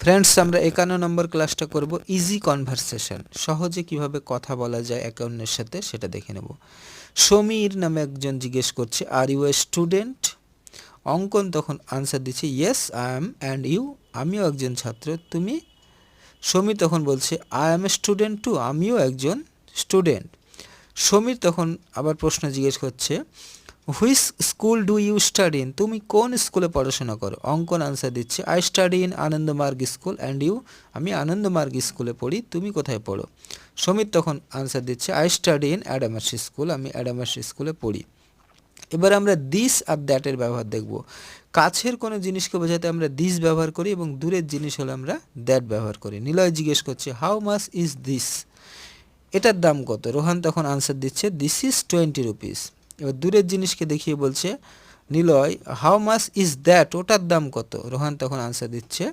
Friends, আমরা 51 নম্বর ক্লাসটা করব ইজি কনভারসেশন। সহজে কিভাবে কথা বলা যায় একে অন্যের সাথে সেটা দেখে নেব। সমীর নামে একজন জিজ্ঞেস করছে, আর ইউ এ স্টুডেন্ট? অঙ্কন তখন আনসার দিচ্ছে, yes I am, and you? আমিও একজন ছাত্র, তুমি? সমীর তখন বলছে, I am a student too, আমিও একজন স্টুডেন্ট। সমীর তখন আবার প্রশ্ন জিজ্ঞেস করছে, which school do you study in? তুমি কোন স্কুলে পড়াশোনা করো? অঙ্কন আনসার দিচ্ছে, I study in Anandamarg school, and you? আমি আনন্দমার্গ স্কুলে পড়ি, তুমি কোথায় পড়ো? সমীর তখন আনসার দিচ্ছে, আই স্টাডি ইন অ্যাডামার্স স্কুল, আমি অ্যাডামার্স স্কুলে পড়ি। এবার আমরা দিস আর দ্যাটের ব্যবহার দেখব। কাছের কোনো জিনিসকে বোঝাতে আমরা দিস ব্যবহার করি এবং দূরের জিনিস হলে আমরা দ্যাট ব্যবহার করি। নিলয় জিজ্ঞেস করছে, হাউ মাচ ইজ দিস? এটার দাম কত? রোহান তখন আনসার দিচ্ছে, দিস ইজ 20 রুপিস। এবার দূরের জিনিসকে দেখিয়ে বলছে Niloy, how much is that? ওটার দাম কত? রোহান তখন আনসার দিচ্ছে,